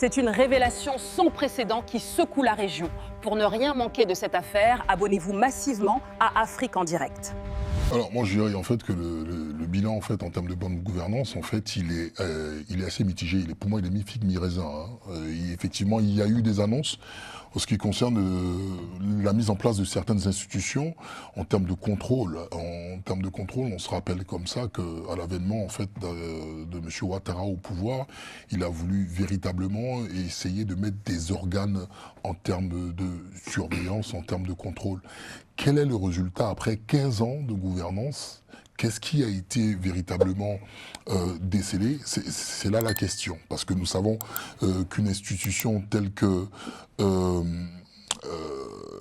C'est une révélation sans précédent qui secoue la région. Pour ne rien manquer de cette affaire, abonnez-vous massivement à Afrique en direct. Alors moi je dirais en fait que le bilan en fait en termes de bonne gouvernance en fait il est assez mitigé. Pour moi il est mi-figue mi-raisin. Effectivement il y a eu des annonces en ce qui concerne la mise en place de certaines institutions en termes de contrôle. En termes de contrôle, on se rappelle comme ça qu'à l'avènement en fait de M. Ouattara au pouvoir, il a voulu véritablement essayer de mettre des organes en termes de surveillance, en termes de contrôle. Quel est le résultat après 15 ans de gouvernance? Qu'est-ce qui a été véritablement décelé? C'est là la question. Parce que nous savons qu'une institution telle que...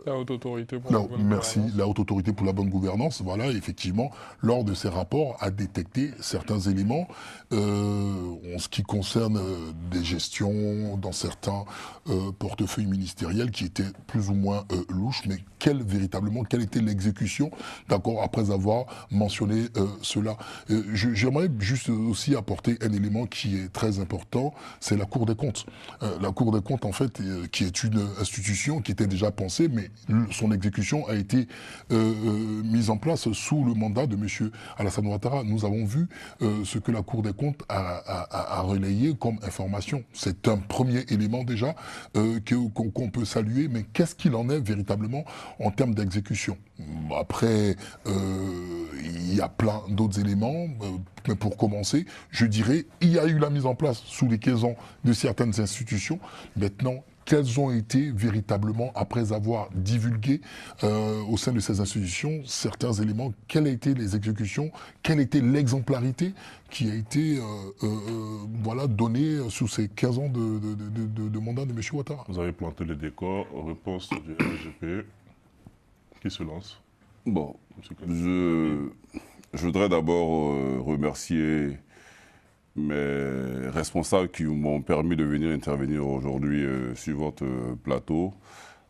la haute autorité pour la bonne merci, gouvernance. la haute autorité pour la bonne gouvernance, voilà, effectivement, lors de ses rapports, a détecté certains éléments en ce qui concerne des gestions dans certains portefeuilles ministériels qui étaient plus ou moins louches, mais quelle était l'exécution, d'accord, après avoir mentionné cela. J'aimerais juste aussi apporter un élément qui est très important, c'est la Cour des comptes. La Cour des comptes, en fait, qui est une institution qui était déjà pensée, mais son exécution a été mise en place sous le mandat de M. Alassane Ouattara. Nous avons vu ce que la Cour des comptes a relayé comme information. C'est un premier élément déjà qu'on peut saluer, mais qu'est-ce qu'il en est véritablement en termes d'exécution? Après, il y a plein d'autres éléments, mais pour commencer, je dirais, il y a eu la mise en place sous les 15 ans de certaines institutions. Maintenant, quels ont été véritablement, après avoir divulgué au sein de ces institutions certains éléments, quelles ont été les exécutions, quelle était l'exemplarité qui a été voilà, donnée sous ces 15 ans de mandat de M. Ouattara? Vous avez planté le décor. Réponse du RGP. Qui se lance? Bon, je voudrais d'abord remercier mes responsables qui m'ont permis de venir intervenir aujourd'hui sur votre plateau.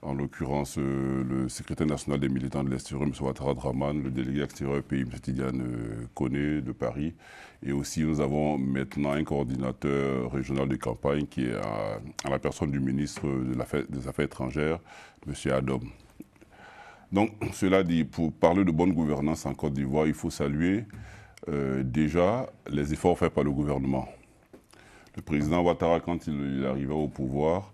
En l'occurrence, le secrétaire national des militants de l'extérieur, M. Ouattara Draman, le délégué extérieur pays, M. Tidiane Koné de Paris. Et aussi, nous avons maintenant un coordinateur régional de campagne qui est à la personne du ministre des Affaires étrangères, M. Adam. Donc, cela dit, pour parler de bonne gouvernance en Côte d'Ivoire, il faut saluer déjà les efforts faits par le gouvernement. Le président Ouattara, quand il arrivait au pouvoir,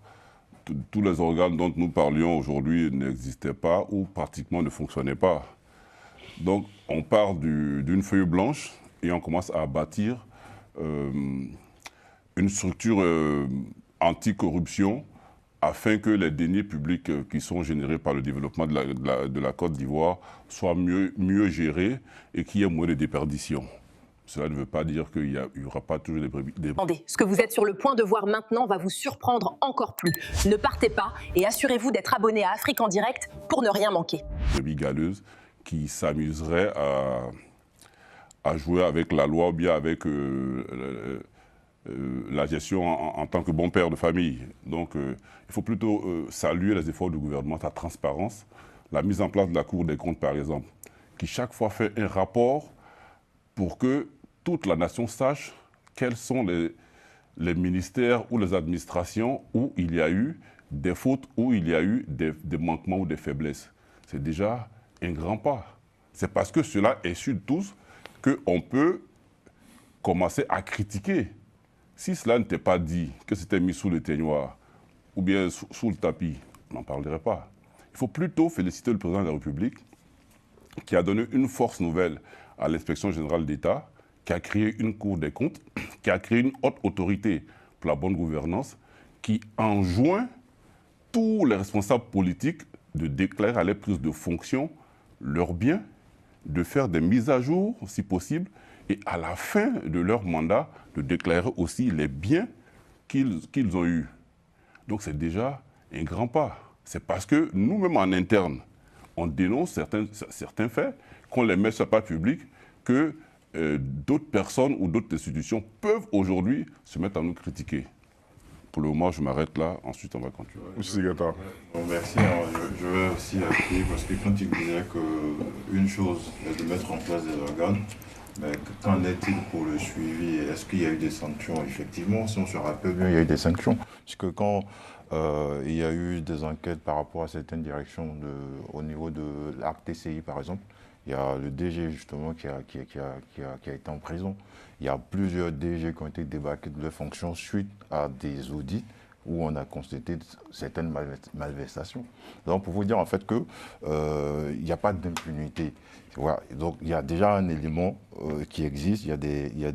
tous les organes dont nous parlions aujourd'hui n'existaient pas ou pratiquement ne fonctionnaient pas. Donc, on part d'une feuille blanche et on commence à bâtir une structure anti-corruption afin que les deniers publics qui sont générés par le développement de la Côte d'Ivoire soient mieux gérés et qu'il y ait moins de déperdition. Cela ne veut pas dire qu'il n'y aura pas toujours des... Attendez, ce que vous êtes sur le point de voir maintenant va vous surprendre encore plus. Ne partez pas et assurez-vous d'être abonné à Afrique en direct pour ne rien manquer. Brebis galeuses qui s'amuseraient à jouer avec la loi ou bien avec la gestion en tant que bon père de famille. Donc, il faut plutôt saluer les efforts du gouvernement, sa transparence, la mise en place de la Cour des comptes, par exemple, qui chaque fois fait un rapport pour que toute la nation sache quels sont les ministères ou les administrations où il y a eu des fautes, où il y a eu des manquements ou des faiblesses. C'est déjà un grand pas. C'est parce que cela est su de tous qu'on peut commencer à critiquer. Si cela n'était pas dit, que c'était mis sous le teignoir ou bien sous le tapis, on n'en parlerait pas. Il faut plutôt féliciter le président de la République qui a donné une force nouvelle à l'inspection générale d'État, qui a créé une Cour des comptes, qui a créé une haute autorité pour la bonne gouvernance, qui enjoint tous les responsables politiques de déclarer à les prises de fonction leurs biens, de faire des mises à jour si possible, et à la fin de leur mandat, de déclarer aussi les biens qu'ils ont eus. Donc c'est déjà un grand pas. C'est parce que nous-mêmes en interne, on dénonce certains faits, qu'on les met sur la page publique, que d'autres personnes ou d'autres institutions peuvent aujourd'hui se mettre à nous critiquer. Pour le moment, je m'arrête là, ensuite on va continuer. Monsieur Sigata. Bon, merci. Alors, je vais aussi appuyer parce que quand il disait qu'une chose est de mettre en place des organes, mais qu'en est-il pour le suivi? Est-ce qu'il y a eu des sanctions? Effectivement, si on se rappelle bien, il y a eu des sanctions. Parce que quand il y a eu des enquêtes par rapport à certaines directions au niveau de l'ARC TCI, par exemple, il y a le DG justement qui a été en prison. Il y a plusieurs DG qui ont été débarqués de leurs fonctions suite à des audits où on a constaté certaines malversations. Donc pour vous dire en fait que il n'y a pas d'impunité. Voilà. Donc il y a déjà un élément qui existe, il y a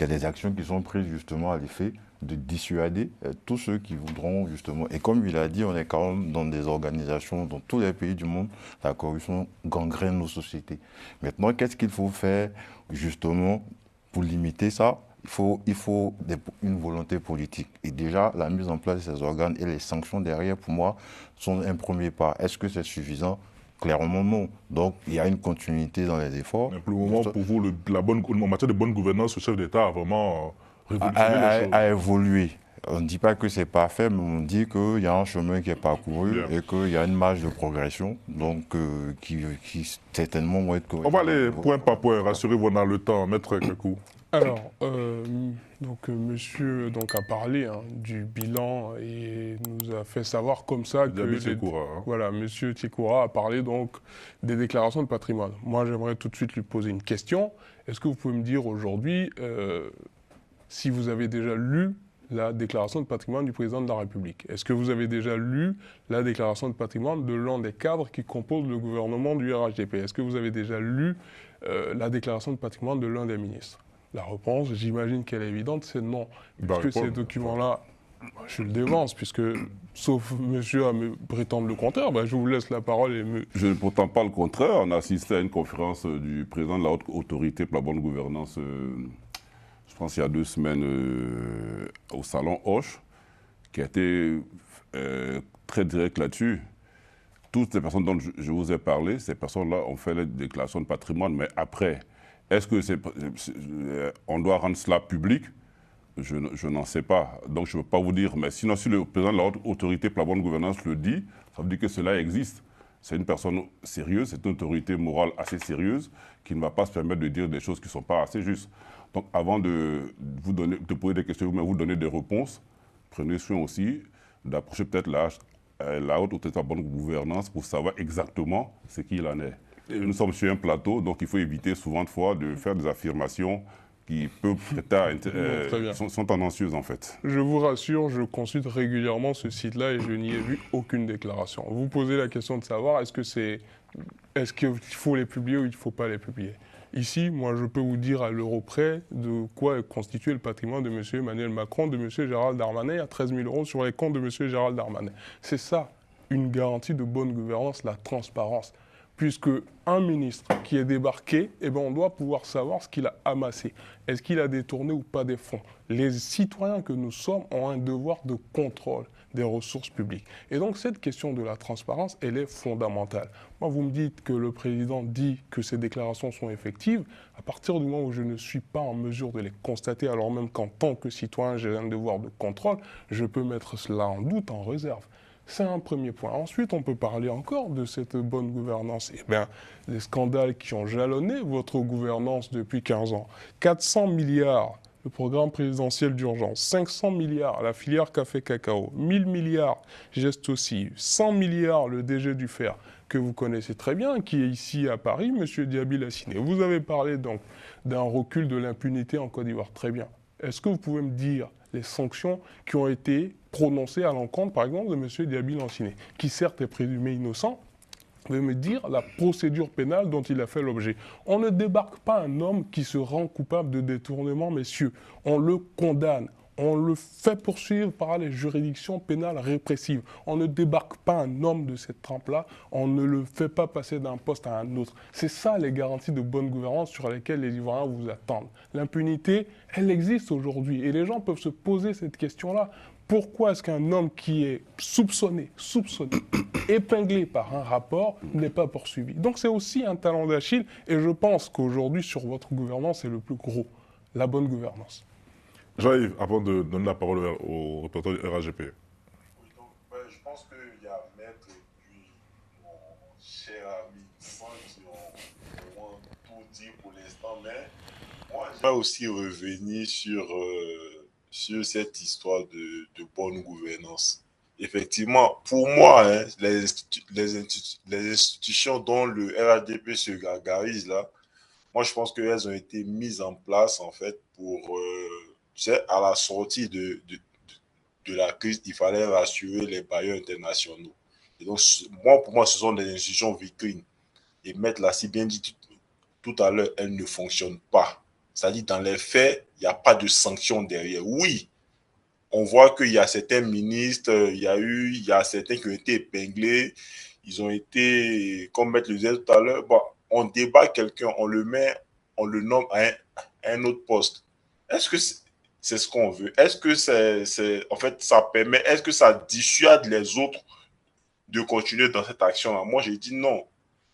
des actions qui sont prises justement à l'effet de dissuader tous ceux qui voudront justement, et comme il a dit, on est quand même dans des organisations, dans tous les pays du monde, la corruption gangrène nos sociétés. Maintenant, qu'est-ce qu'il faut faire justement pour limiter ça? Il faut une volonté politique. Et déjà, la mise en place de ces organes et les sanctions derrière, pour moi, sont un premier pas. Est-ce que c'est suffisant? Clairement, non. Donc, il y a une continuité dans les efforts. Mais pour le moment, pour vous, en matière de bonne gouvernance, le chef d'État a vraiment révolutionné les choses. A évolué. On ne dit pas que c'est parfait, mais on dit qu'il y a un chemin qui est parcouru Bien. et qu'il y a une marge de progression, donc qui certainement vont être corrigée. On va aller point par point, rassurez-vous, on a le temps, Maître Kekou. Alors, monsieur a parlé du bilan et nous a fait savoir comme ça que... Voilà, monsieur Tchekoura a parlé donc des déclarations de patrimoine. Moi, j'aimerais tout de suite lui poser une question. Est-ce que vous pouvez me dire aujourd'hui si vous avez déjà lu la déclaration de patrimoine du président de la République? Est-ce que vous avez déjà lu la déclaration de patrimoine de l'un des cadres qui composent le gouvernement du RHDP? Est-ce que vous avez déjà lu la déclaration de patrimoine de l'un des ministres? La réponse, j'imagine qu'elle est évidente, c'est non. Puisque ces documents-là, je le dévance, puisque, sauf monsieur à me prétendre le contraire, je vous laisse la parole et me... Je ne prétends pas le contraire. On a assisté à une conférence du président de la Haute Autorité pour la bonne gouvernance, je pense il y a 2 semaines, au salon Hoche, qui a été très direct là-dessus. Toutes les personnes dont je vous ai parlé, ces personnes-là ont fait les déclarations de patrimoine, mais après... Est-ce qu'on doit rendre cela public? Je n'en sais pas. Donc je ne peux pas vous dire. Mais sinon, si le président de la Haute Autorité pour la bonne gouvernance le dit, ça veut dire que cela existe. C'est une personne sérieuse, c'est une autorité morale assez sérieuse qui ne va pas se permettre de dire des choses qui ne sont pas assez justes. Donc avant de poser des questions, mais vous donner des réponses, prenez soin aussi d'approcher peut-être la Haute Autorité pour la bonne gouvernance pour savoir exactement ce qu'il en est. Nous sommes sur un plateau, donc il faut éviter souvent de faire des affirmations qui peuvent sont tendancieuses en fait. Je vous rassure, je consulte régulièrement ce site-là et je n'y ai vu aucune déclaration. Vous posez la question de savoir est-ce qu'il faut les publier ou il ne faut pas les publier. Ici, moi, je peux vous dire à l'euro près de quoi est constitué le patrimoine de M. Emmanuel Macron, de M. Gérald Darmanin. Il y a 13 000 € sur les comptes de M. Gérald Darmanin. C'est ça, une garantie de bonne gouvernance, la transparence. Puisque un ministre qui est débarqué, on doit pouvoir savoir ce qu'il a amassé. Est-ce qu'il a détourné ou pas des fonds? Les citoyens que nous sommes ont un devoir de contrôle des ressources publiques. Et donc cette question de la transparence, elle est fondamentale. Moi, vous me dites que le président dit que ces déclarations sont effectives. À partir du moment où je ne suis pas en mesure de les constater, alors même qu'en tant que citoyen, j'ai un devoir de contrôle, je peux mettre cela en doute, en réserve. C'est un premier point. Ensuite, on peut parler encore de cette bonne gouvernance. Les scandales qui ont jalonné votre gouvernance depuis 15 ans. 400 milliards, le programme présidentiel d'urgence. 500 milliards, la filière café-cacao. 1000 milliards, geste aussi. 100 milliards, le DG du Fer, que vous connaissez très bien, qui est ici à Paris, M. Diaby l'a signé. Vous avez parlé donc d'un recul de l'impunité en Côte d'Ivoire. Très bien. Est-ce que vous pouvez me dire les sanctions qui ont été prononcées à l'encontre, par exemple, de M. Diaby Lanciné, qui certes est présumé innocent, vous pouvez me dire la procédure pénale dont il a fait l'objet. On ne débarque pas un homme qui se rend coupable de détournement, messieurs. On le condamne. On le fait poursuivre par les juridictions pénales répressives. On ne débarque pas un homme de cette trempe-là, on ne le fait pas passer d'un poste à un autre. C'est ça les garanties de bonne gouvernance sur lesquelles les Ivoiriens vous attendent. L'impunité, elle existe aujourd'hui et les gens peuvent se poser cette question-là. Pourquoi est-ce qu'un homme qui est soupçonné, épinglé par un rapport, n'est pas poursuivi? Donc c'est aussi un talon d'Achille et je pense qu'aujourd'hui, sur votre gouvernance, c'est le plus gros, la bonne gouvernance. Jean-Yves, avant de donner la parole au représentant du RHGP. Oui, donc, je pense qu'il y a Maître et puis mon cher ami Franck qui ont vraiment tout dit pour l'instant, mais moi, je vais aussi revenir sur sur cette histoire de bonne gouvernance. Effectivement, pour moi, hein, les institutions dont le RHDP se gargarise là, moi je pense qu'elles ont été mises en place en fait pour, tu sais, à la sortie de la crise, il fallait rassurer les bailleurs internationaux. Et donc, moi, pour moi, ce sont des institutions vitrines. Et Maître l'a si bien dit tout à l'heure, elles ne fonctionnent pas. C'est-à-dire, dans les faits, il n'y a pas de sanctions derrière. Oui, on voit qu'il y a certains ministres, il y a certains qui ont été épinglés, ils ont été, comme Maître le disait tout à l'heure, bon, on débat quelqu'un, on le met, on le nomme à un autre poste. Est-ce que c'est ce qu'on veut? Est-ce que en fait, ça permet, est-ce que ça dissuade les autres de continuer dans cette action-là? Moi, j'ai dit non.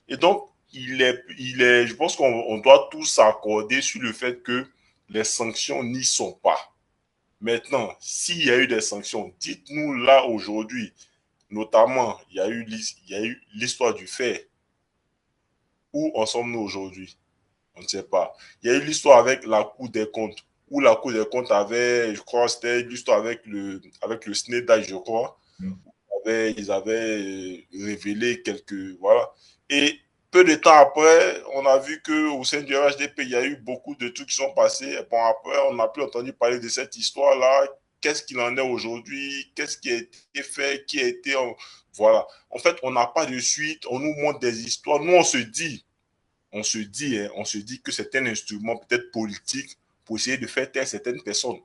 Et donc, je pense qu'on doit tous s'accorder sur le fait que les sanctions n'y sont pas. Maintenant, s'il y a eu des sanctions, dites-nous là aujourd'hui, notamment, il y a eu l'histoire du fait. Où en sommes-nous aujourd'hui? On ne sait pas. Il y a eu l'histoire avec la Cour des comptes, où la Cour des comptes avait, je crois, c'était l'histoire avec le SNEDA, je crois. Ils avaient révélé quelques... Voilà. Et peu de temps après, on a vu qu'au sein du RHDP, il y a eu beaucoup de trucs qui sont passés. Bon, après, on n'a plus entendu parler de cette histoire-là. Qu'est-ce qu'il en est aujourd'hui? Qu'est-ce qui a été fait? Qui a été... Voilà. En fait, on n'a pas de suite. On nous montre des histoires. Nous, on se dit que c'est un instrument peut-être politique pour essayer de faire taire certaines personnes.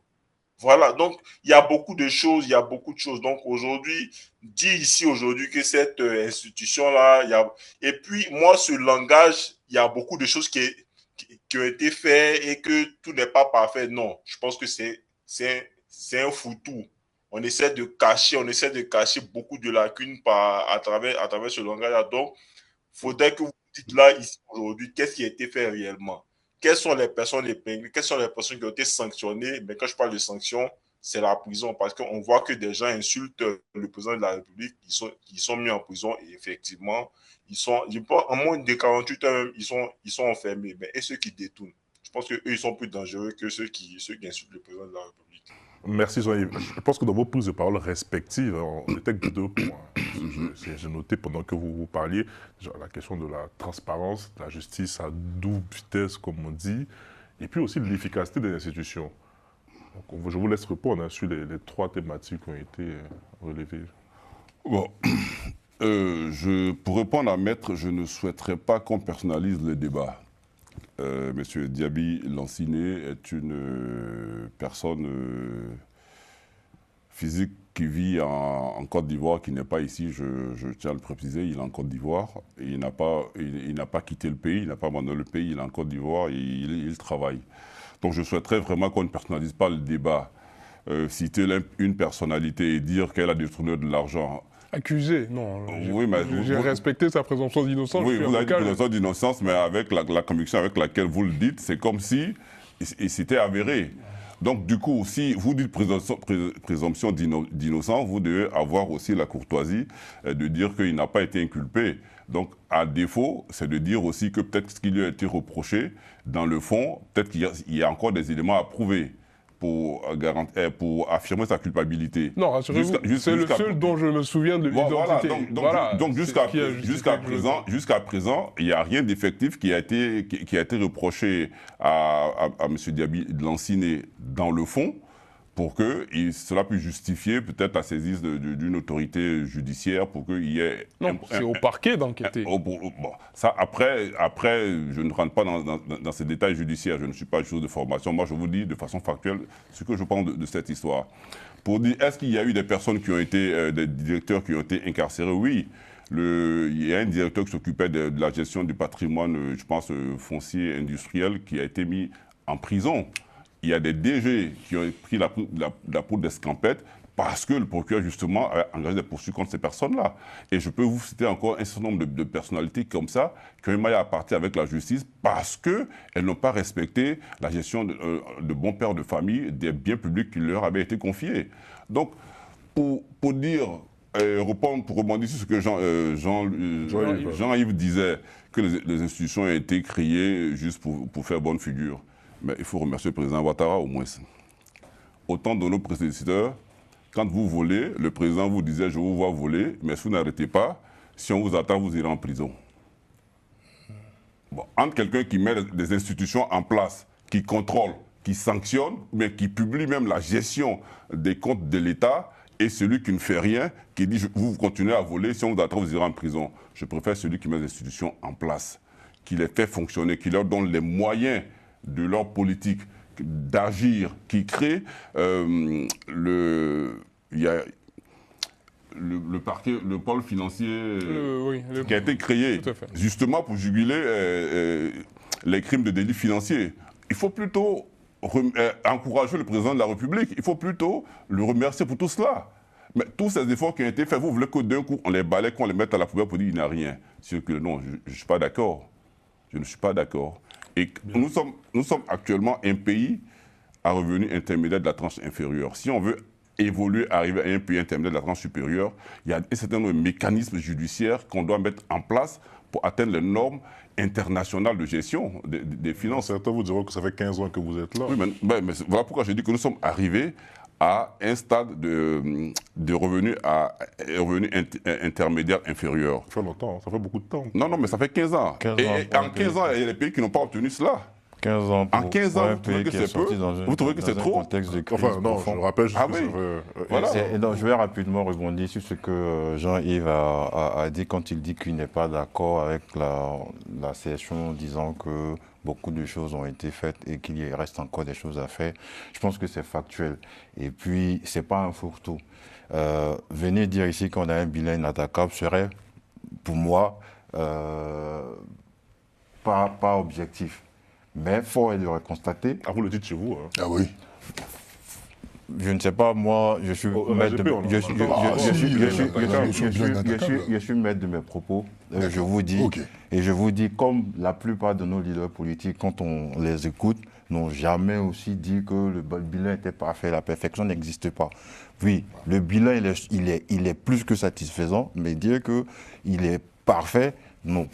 Voilà, donc il y a beaucoup de choses, Donc aujourd'hui, dit ici aujourd'hui que cette institution-là, et puis moi, ce langage, il y a beaucoup de choses qui ont été faites et que tout n'est pas parfait. Non, je pense que c'est un foutu. On essaie de cacher beaucoup de lacunes à travers ce langage-là. Donc, il faudrait que vous dites là, ici, aujourd'hui, qu'est-ce qui a été fait réellement? Quelles sont les personnes épinglées? Quelles sont les personnes qui ont été sanctionnées? Mais quand je parle de sanctions, c'est la prison, parce qu'on voit que des gens insultent le président de la République, ils sont mis en prison, et effectivement, en moins de 48 heures, ils sont enfermés. Mais, et ceux qui détournent? Je pense qu'eux, ils sont plus dangereux que ceux qui insultent le président de la République. Merci Jean-Yves. Je pense que dans vos prises de parole respectives, on était que 2 points. J'ai noté pendant que vous parliez la question de la transparence, de la justice à double vitesse, comme on dit, et puis aussi de l'efficacité des institutions. Donc, je vous laisse répondre sur les 3 thématiques qui ont été relevées. Bon, pour répondre à Maître, je ne souhaiterais pas qu'on personnalise le débat. Monsieur Diaby Lanciné est une personne physique qui vit en Côte d'Ivoire, qui n'est pas ici, je tiens à le préciser, il est en Côte d'Ivoire. Il n'a pas quitté le pays, il n'a pas abandonné le pays, il est en Côte d'Ivoire et il travaille. Donc je souhaiterais vraiment qu'on ne personnalise pas le débat. Citer une personnalité et dire qu'elle a détourné de l'argent. Accusé, non. Oui, mais j'ai respecté sa présomption d'innocence. Oui, vous avez dit présomption d'innocence, mais avec la conviction avec laquelle vous le dites, c'est comme si c'était avéré. Donc, du coup, si vous dites présomption d'innocence, vous devez avoir aussi la courtoisie de dire qu'il n'a pas été inculpé. Donc, à défaut, c'est de dire aussi que peut-être ce qui lui a été reproché, dans le fond, peut-être qu'il y a encore des éléments à prouver pour affirmer sa culpabilité. Non, rassurez-vous, c'est le seul dont je me souviien de l'identité. Donc jusqu'à présent, il n'y a rien d'effectif qui a été reproché à M. Diaby Lanciné dans le fond, pour que cela puisse justifier peut-être la saisie d'une autorité judiciaire pour qu'il y ait... Non, c'est au parquet d'enquêter. Bon, ça, après, je ne rentre pas dans ces détails judiciaires, je ne suis pas juge de formation. Moi, je vous dis de façon factuelle ce que je pense de cette histoire. Pour dire, est-ce qu'il y a eu des personnes qui ont été, des directeurs qui ont été incarcérés? Oui. Il y a un directeur qui s'occupait de la gestion du patrimoine, je pense, foncier industriel, qui a été mis en prison. Il y a des DG qui ont pris la poudre d'escampette parce que le procureur, justement, a engagé des poursuites contre ces personnes-là. Et je peux vous citer encore un certain nombre de personnalités comme ça qui ont émaillé à partir avec la justice parce qu'elles n'ont pas respecté la gestion de bons pères de famille des biens publics qui leur avaient été confiés. Donc, pour rebondir sur ce que Jean-Yves disait, que les institutions ont été créées juste pour faire bonne figure. Mais il faut remercier le président Ouattara au moins. au temps de nos prédécesseurs, quand vous volez, le président vous disait « je vous vois voler, mais si vous n'arrêtez pas, si on vous attend, vous irez en prison ». Bon, entre quelqu'un qui met des institutions en place, qui contrôle, qui sanctionne, mais qui publie même la gestion des comptes de l'État, et celui qui ne fait rien, qui dit « vous continuez à voler, si on vous attend, vous irez en prison ». Je préfère celui qui met les institutions en place, qui les fait fonctionner, qui leur donne les moyens de leur politique d'agir, qui crée il y a le parquet, le pôle financier qui a été créé justement pour juguler les crimes de délits financiers. Il faut plutôt encourager le président de la République, il faut plutôt le remercier pour tout cela. Mais tous ces efforts qui ont été faits, vous voulez que d'un coup on les balaye, qu'on les mette à la poubelle pour dire qu'il n'y a rien. C'est que non, je ne suis pas d'accord. Je ne suis pas d'accord. Et nous sommes actuellement un pays à revenu intermédiaire de la tranche inférieure. Si on veut évoluer, arriver à un pays intermédiaire de la tranche supérieure, il y a un certain nombre de mécanismes judiciaires qu'on doit mettre en place pour atteindre les normes internationales de gestion des finances. Certains vous diront que ça fait 15 ans que vous êtes là. Oui, mais voilà pourquoi je dis que nous sommes arrivés à un stade de revenus intermédiaires inférieurs. Ça fait longtemps, ça fait beaucoup de temps. Non, mais ça fait 15 ans. Et en 15 ans, il y a des pays qui n'ont pas obtenu cela. 15 ans en 15 ans, vous trouvez que c'est peu? Vous trouvez que c'est trop? Enfin, non, je le rappelle juste que ça fait... Voilà. Et donc, je vais rapidement rebondir sur ce que Jean-Yves a dit quand il dit qu'il n'est pas d'accord avec la session disant que beaucoup de choses ont été faites et qu'il reste encore des choses à faire. Je pense que c'est factuel. Et puis, ce n'est pas un fourre-tout. Venir dire ici qu'on a un bilan inattaquable serait, pour moi, pas objectif. Mais fort est de le constater. Ah, vous le dites chez vous, hein. Ah oui. Je ne sais pas, moi, je suis maître de mes propos. Je vous dis, et je vous dis, comme la plupart de nos leaders politiques, quand on les écoute, n'ont jamais aussi dit que le bilan était parfait, la perfection n'existe pas. Oui, le bilan, il est plus que satisfaisant, mais dire qu'il est parfait, non.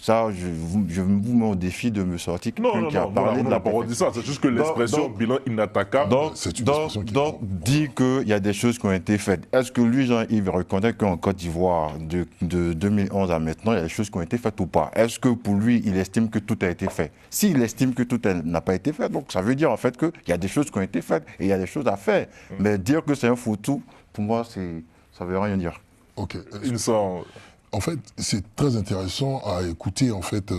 Ça, je vous mets au défi de me sortir quelqu'un qui a parlé de la perfection. On dit ça, c'est juste que l'expression bilan inattaquable, c'est une expression qui dit qu'il y a des choses qui ont été faites. Est-ce que lui, Jean-Yves, reconnaît qu'en Côte d'Ivoire, de 2011 à maintenant, il y a des choses qui ont été faites ou pas? Est-ce que pour lui, il estime que tout a été fait? S'il estime que tout n'a pas été fait, donc ça veut dire en fait qu'il y a des choses qui ont été faites et il y a des choses à faire. Mais dire que c'est un foutu, pour moi, ça ne veut rien dire. Ok. Innocent. En fait, c'est très intéressant à écouter, en fait,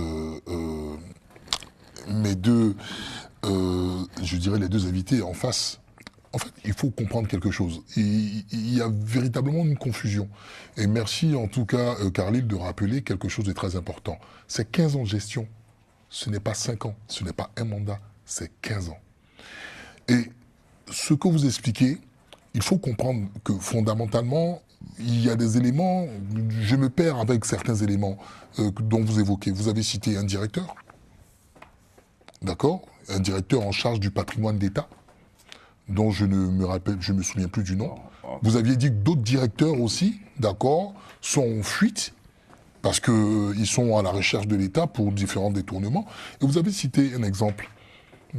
mes deux, je dirais les deux invités en face. En fait, il faut comprendre quelque chose. Il y a véritablement une confusion. Et merci, en tout cas, Carlyle, de rappeler quelque chose de très important. C'est 15 ans de gestion. Ce n'est pas 5 ans. Ce n'est pas un mandat. C'est 15 ans. Et ce que vous expliquez, il faut comprendre que fondamentalement, il y a des éléments, je me perds avec certains éléments dont vous évoquez. Vous avez cité un directeur, d'accord? Un directeur en charge du patrimoine d'État, dont je me souviens plus du nom. Vous aviez dit que d'autres directeurs aussi, d'accord, sont en fuite parce qu'ils sont à la recherche de l'État pour différents détournements. Et vous avez cité un exemple,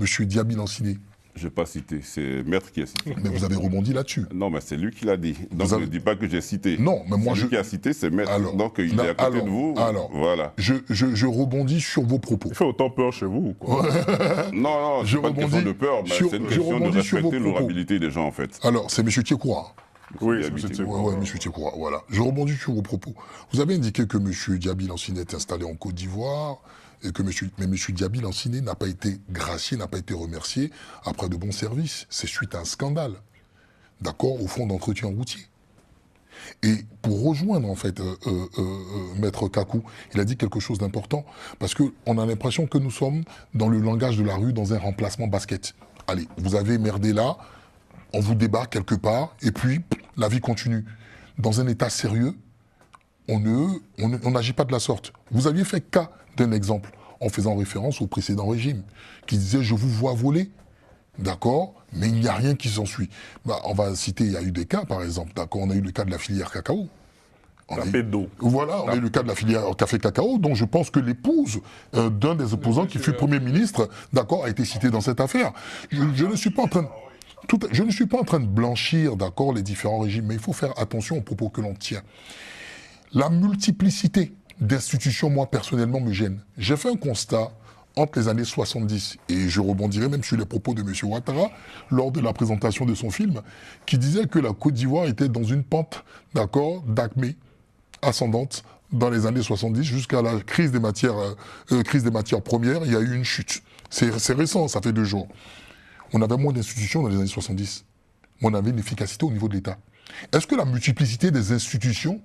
M. Diaby Lanciné. Je n'ai pas cité, c'est Maître qui a cité. Mais vous avez rebondi là-dessus. Non, mais c'est lui qui l'a dit. Donc je ne dis pas que j'ai cité. Non, mais moi lui qui a cité, c'est Maître. Alors, donc il est à côté de vous. Alors, voilà. Je rebondis sur vos propos. Il fait autant peur chez vous ou quoi? Non, je pas une question de peur, mais c'est une question de respecter l'honorabilité des gens en fait. Alors, c'est M. Tiekoura. Oui, c'est M. Tiekoura. Oui, M. Tiekoura, voilà. Je rebondis sur vos propos. Vous avez indiqué que M. Diaby Lanciné est installé en Côte d'Ivoire, et que M. Diaby Lanciné n'a pas été gracié, n'a pas été remercié après de bons services. C'est suite à un scandale, d'accord, au fonds d'entretien routier. Et pour rejoindre, en fait, Maître Kakou, il a dit quelque chose d'important, parce qu'on a l'impression que nous sommes dans le langage de la rue, dans un remplacement basket. Allez, vous avez merdé là, on vous débat quelque part, et puis la vie continue. Dans un état sérieux, on n'agit pas de la sorte. Vous aviez fait cas d'un exemple en faisant référence au précédent régime, qui disait « je vous vois voler ». D'accord, mais il n'y a rien qui s'ensuit. On va citer, il y a eu des cas, par exemple. D'accord, on a eu le cas de la filière cacao. Voilà, on a eu le cas de la filière café-cacao, dont je pense que l'épouse d'un des opposants qui fut Premier ministre, d'accord, a été citée dans cette affaire. Je ne suis pas en train de... Je ne suis pas en train de blanchir, d'accord, les différents régimes, mais il faut faire attention aux propos que l'on tient. La multiplicité d'institutions, moi, personnellement, me gêne. J'ai fait un constat entre les années 70, et je rebondirai même sur les propos de M. Ouattara, lors de la présentation de son film, qui disait que la Côte d'Ivoire était dans une pente, d'accord, d'acmé, ascendante, dans les années 70, jusqu'à la crise des matières premières, il y a eu une chute. C'est récent, ça fait 2 jours. On avait moins d'institutions dans les années 70, mais on avait une efficacité au niveau de l'État. Est-ce que la multiplicité des institutions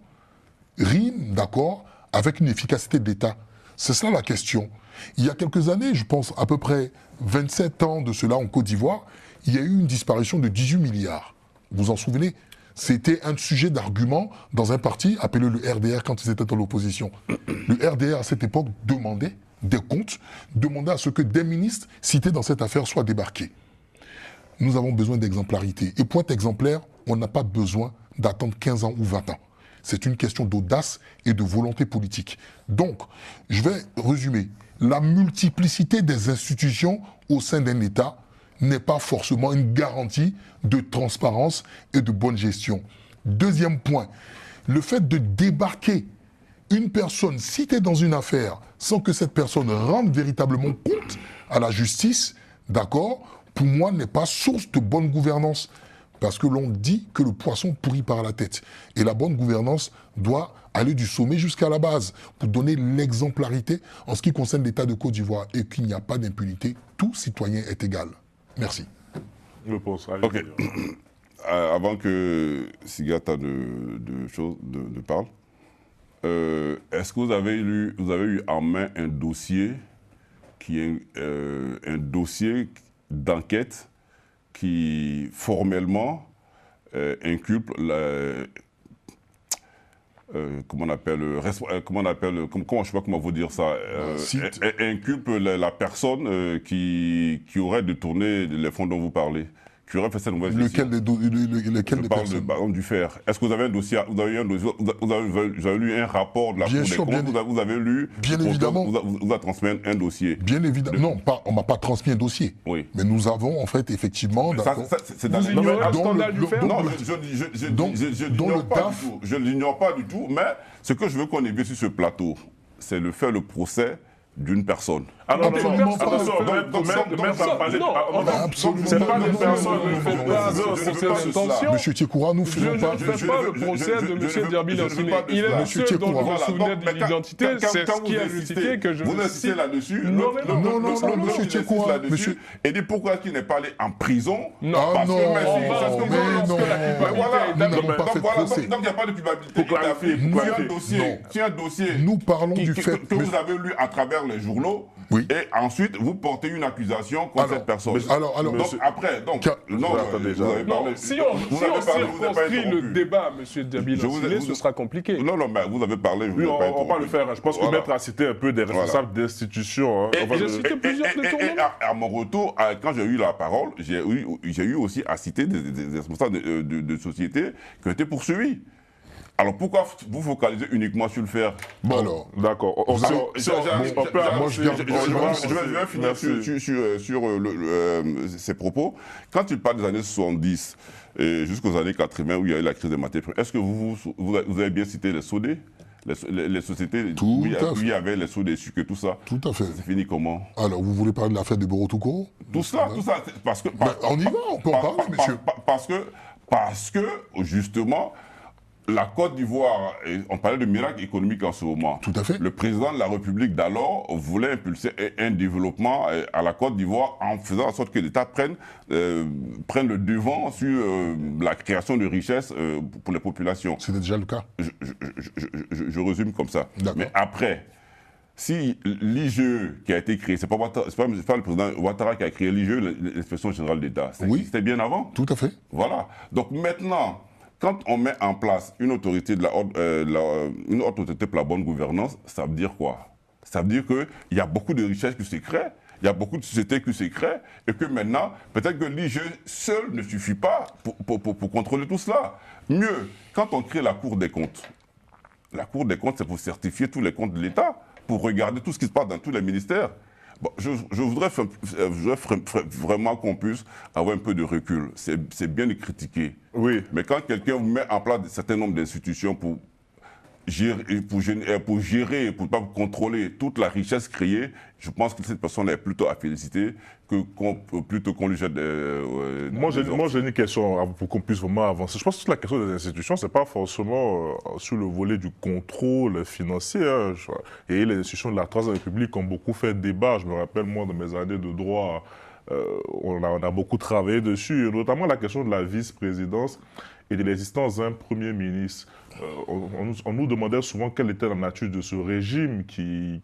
rime, d'accord, avec une efficacité de l'État? C'est ça la question. Il y a quelques années, je pense à peu près 27 ans de cela en Côte d'Ivoire, il y a eu une disparition de 18 milliards. Vous vous en souvenez? C'était un sujet d'argument dans un parti appelé le RDR quand ils étaient dans l'opposition. Le RDR à cette époque demandait des comptes, demandait à ce que des ministres cités dans cette affaire soient débarqués. Nous avons besoin d'exemplarité. Et point exemplaire, on n'a pas besoin d'attendre 15 ans ou 20 ans. C'est une question d'audace et de volonté politique. Donc, je vais résumer. La multiplicité des institutions au sein d'un État n'est pas forcément une garantie de transparence et de bonne gestion. Deuxième point, le fait de débarquer une personne citée dans une affaire sans que cette personne rende véritablement compte à la justice, d'accord, pour moi n'est pas source de bonne gouvernance. Parce que l'on dit que le poisson pourrit par la tête. Et la bonne gouvernance doit aller du sommet jusqu'à la base pour donner l'exemplarité en ce qui concerne l'État de Côte d'Ivoire et qu'il n'y a pas d'impunité. Tout citoyen est égal. Merci. Je pense. Ok. Avant que Sigata de parle, est-ce que vous avez eu en main un dossier qui est un dossier d'enquête qui formellement inculpe comment je sais pas comment vous dire ça, inculpe la personne qui aurait détourné les fonds dont vous parlez, qui aurait fait cette mauvaise Lequel des personnes? Par exemple du fer. Est-ce que vous avez un dossier, vous avez lu un rapport de la Cour des comptes, vous avez lu, bien évidemment, vous a transmis un dossier. Bien évidemment, non, on m'a pas transmis un dossier. Oui. Mais nous avons en fait effectivement. Vous ignorez le scandale du fer? Non, je ne l'ignore pas du tout, mais ce que je veux qu'on évite sur ce plateau, c'est de faire le procès d'une personne. Ah non, Absolument pas. Attention, c'est pas des personnes. Monsieur Tchekoura, nous faisons pas. Je ne fais pas le procès de M. Derby Lanciné. Il est le seul dont je me souvenais de l'identité. C'est ce qui a justifié que je vous insistez là-dessus. Non, monsieur Tchekoura. Et dit pourquoi est-ce qu'il n'est pas allé en prison? Non, ah non, mais non. Donc il n'y a pas de culpabilité. Si un dossier nous parlons du fait que vous avez lu à travers les journaux, oui. Et ensuite, vous portez une accusation contre cette personne. Donc, après, si on circonscrit le débat, M. Derby Lanciné, ce sera compliqué. Non, mais vous avez parlé. Oui, on va le faire. Je pense que Maître a cité un peu des responsables d'institutions. J'ai cité plusieurs détournements. Et à mon retour, quand j'ai eu la parole, j'ai eu aussi à citer des responsables de sociétés qui ont été poursuivis. Alors pourquoi vous focalisez uniquement sur le fer? Bon, alors, d'accord. Je vais finir sur ces propos. Quand il parle des années 70 jusqu'aux années 80 où il y a eu la crise des matières premières, est-ce que vous avez bien cité les SODE, les sociétés où il y avait les SODE et sucre et tout ça? Tout à fait. C'est fini comment? Alors, vous voulez parler de l'affaire de Borotoukoro? Tout ça, parce que... On y va, on peut en parler, monsieur. Parce que, justement... La Côte d'Ivoire, on parlait de miracle économique en ce moment. Tout à fait. Le président de la République d'alors voulait impulser un développement à la Côte d'Ivoire en faisant en sorte que l'État prenne le devant sur la création de richesses pour les populations. C'était déjà le cas. Je résume comme ça. Mais après, si l'IGE qui a été créé, c'est pas le président Ouattara qui a créé l'IGE, l'Inspection générale d'État. C'était bien avant. Tout à fait. Voilà. Donc maintenant... Quand on met en place une autorité une haute autorité pour la bonne gouvernance, ça veut dire quoi? Ça veut dire qu'il y a beaucoup de richesses qui se créent, il y a beaucoup de sociétés qui se créent, et que maintenant, peut-être que l'IGE seul ne suffit pas pour contrôler tout cela. Mieux, quand on crée la Cour des comptes, c'est pour certifier tous les comptes de l'État, pour regarder tout ce qui se passe dans tous les ministères. Bon, je voudrais vraiment qu'on puisse avoir un peu de recul. C'est bien de critiquer. Oui. Mais quand quelqu'un met en place un certain nombre d'institutions pour gérer, pour pas contrôler toute la richesse créée, je pense que cette personne est plutôt à féliciter plutôt qu'on lui jette Moi, j'ai une question pour qu'on puisse vraiment avancer. Je pense que toute la question des institutions, c'est pas forcément sur le volet du contrôle financier. Hein. Et les institutions de la Troisième République ont beaucoup fait débat. Je me rappelle, moi, dans mes années de droit, on a beaucoup travaillé dessus, et notamment la question de la vice-présidence et de l'existence d'un Premier ministre. On nous demandait souvent quelle était la nature de ce régime qui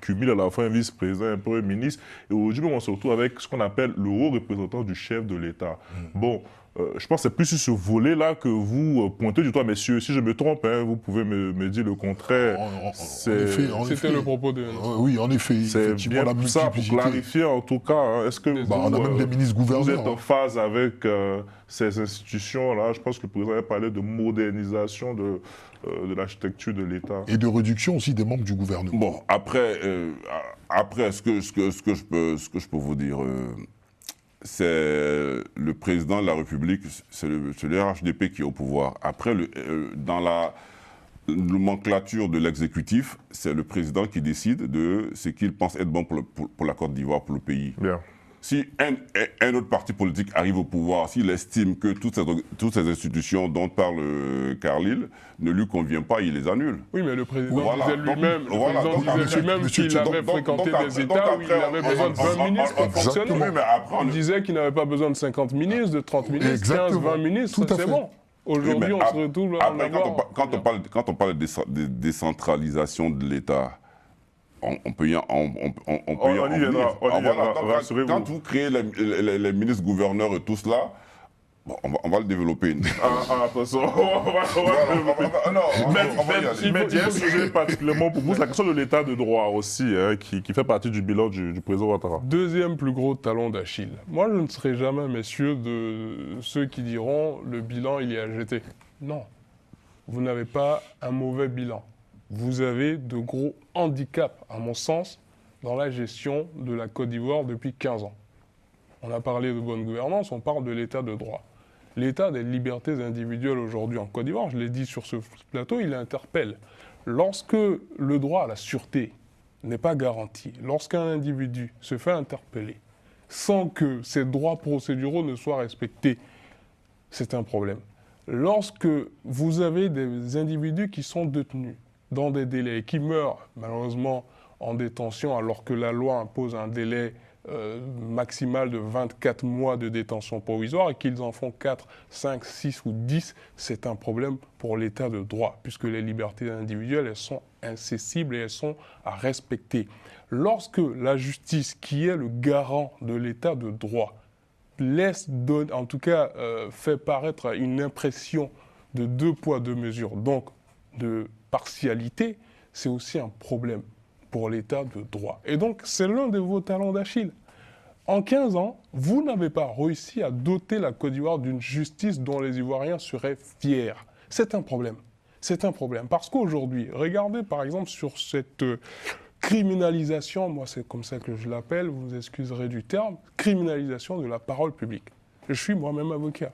cumule à la fois un vice-président et un Premier ministre. Et aujourd'hui, on se retrouve avec ce qu'on appelle le haut représentant du chef de l'État. Bon, je pense que c'est plus sur ce volet-là que vous pointez du doigt, messieurs. Si je me trompe, hein, vous pouvez me dire le contraire. C'était le propos de... oui, en effet. C'est bien la ça, pour clarifier en tout cas. Hein, est-ce que on a même des ministres gouverneurs. Vous êtes en phase avec ces institutions-là? Je pense que le président a parlé de modernisation de l'architecture de l'État. Et de réduction aussi des membres du gouvernement. Bon, après ce que je peux vous dire... c'est le président de la République, c'est le RHDP qui est au pouvoir. Après, dans la nomenclature de l'exécutif, c'est le président qui décide de ce qu'il pense être bon pour la Côte d'Ivoire, pour le pays. Bien. Si un autre parti politique arrive au pouvoir, s'il estime que toutes ces institutions dont parle Carlyle ne lui conviennent pas, il les annule. Oui, mais le président disait lui-même qu'il avait fréquenté des États où il avait besoin de 20 ministres pour fonctionner. On disait qu'il n'avait pas besoin de 50 ministres, de 30 ministres, 15, 20 ministres, c'est bon. Aujourd'hui, on se retrouve à en avoir... Quand on parle de décentralisation de l'État, on peut y en venir. Quand vous créez les ministres gouverneurs et tout cela, bon, on va le développer. Attention, mais il y a un sujet particulièrement pour vous, c'est la question de l'état de droit aussi, hein, qui fait partie du bilan du président Ouattara. Deuxième plus gros talon d'Achille. Moi, je ne serai jamais, messieurs, de ceux qui diront le bilan, il est à jeter. Non. Vous n'avez pas un mauvais bilan. Vous avez de gros handicaps, à mon sens, dans la gestion de la Côte d'Ivoire depuis 15 ans. On a parlé de bonne gouvernance, on parle de l'état de droit. L'état des libertés individuelles aujourd'hui en Côte d'Ivoire, je l'ai dit sur ce plateau, il interpelle. Lorsque le droit à la sûreté n'est pas garanti, lorsqu'un individu se fait interpeller sans que ses droits procéduraux ne soient respectés, c'est un problème. Lorsque vous avez des individus qui sont détenus dans des délais, qui meurent malheureusement en détention alors que la loi impose un délai maximal de 24 mois de détention provisoire et qu'ils en font 4, 5, 6 ou 10, c'est un problème pour l'état de droit, puisque les libertés individuelles, elles sont incessibles et elles sont à respecter. Lorsque la justice, qui est le garant de l'état de droit, fait paraître une impression de 2 poids, 2 mesures, donc de partialité, c'est aussi un problème pour l'état de droit. Et donc, c'est l'un de vos talons d'Achille. En 15 ans, vous n'avez pas réussi à doter la Côte d'Ivoire d'une justice dont les Ivoiriens seraient fiers. C'est un problème. C'est un problème. Parce qu'aujourd'hui, regardez par exemple sur cette criminalisation, moi c'est comme ça que je l'appelle, vous excuserez du terme, criminalisation de la parole publique. Je suis moi-même avocat.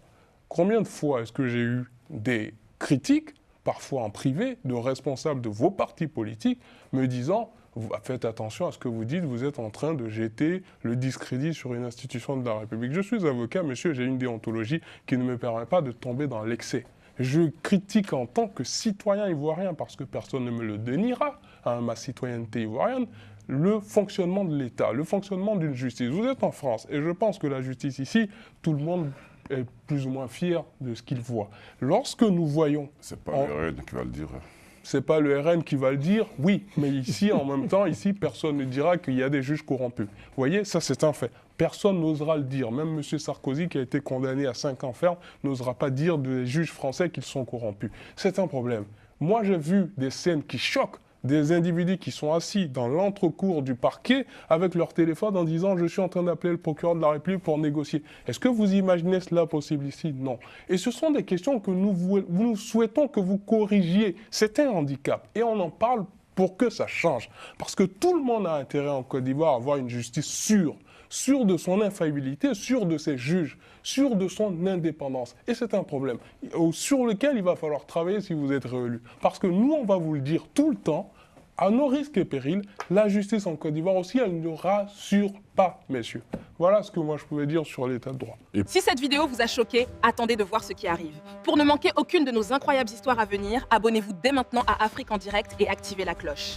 Combien de fois est-ce que j'ai eu des critiques, parfois en privé, de responsables de vos partis politiques me disant « Faites attention à ce que vous dites, vous êtes en train de jeter le discrédit sur une institution de la République. » Je suis avocat, monsieur, j'ai une déontologie qui ne me permet pas de tomber dans l'excès. Je critique en tant que citoyen ivoirien, parce que personne ne me le déniera à ma citoyenneté ivoirienne, le fonctionnement de l'État, le fonctionnement d'une justice. Vous êtes en France, et je pense que la justice ici, tout le monde est plus ou moins fier de ce qu'il voit. Lorsque nous voyons... C'est pas le RN qui va le dire. C'est pas le RN qui va le dire, oui, mais ici, en même temps, ici, personne ne dira qu'il y a des juges corrompus. Vous voyez, ça c'est un fait. Personne n'osera le dire. Même M. Sarkozy, qui a été condamné à 5 ans ferme, n'osera pas dire des juges français qu'ils sont corrompus. C'est un problème. Moi, j'ai vu des scènes qui choquent, des individus qui sont assis dans l'entrecour du parquet avec leur téléphone en disant « je suis en train d'appeler le procureur de la République pour négocier ». Est-ce que vous imaginez cela possible ici? Non. Et ce sont des questions que nous souhaitons que vous corrigiez. C'est un handicap et on en parle pour que ça change. Parce que tout le monde a intérêt en Côte d'Ivoire à avoir une justice sûre de son infaillibilité, sûre de ses juges, sûre de son indépendance. Et c'est un problème sur lequel il va falloir travailler si vous êtes réélu. Parce que nous, on va vous le dire tout le temps, à nos risques et périls, la justice en Côte d'Ivoire aussi, elle ne rassure pas, messieurs. Voilà ce que moi je pouvais dire sur l'état de droit. Si cette vidéo vous a choqué, attendez de voir ce qui arrive. Pour ne manquer aucune de nos incroyables histoires à venir, abonnez-vous dès maintenant à Afrique en direct et activez la cloche.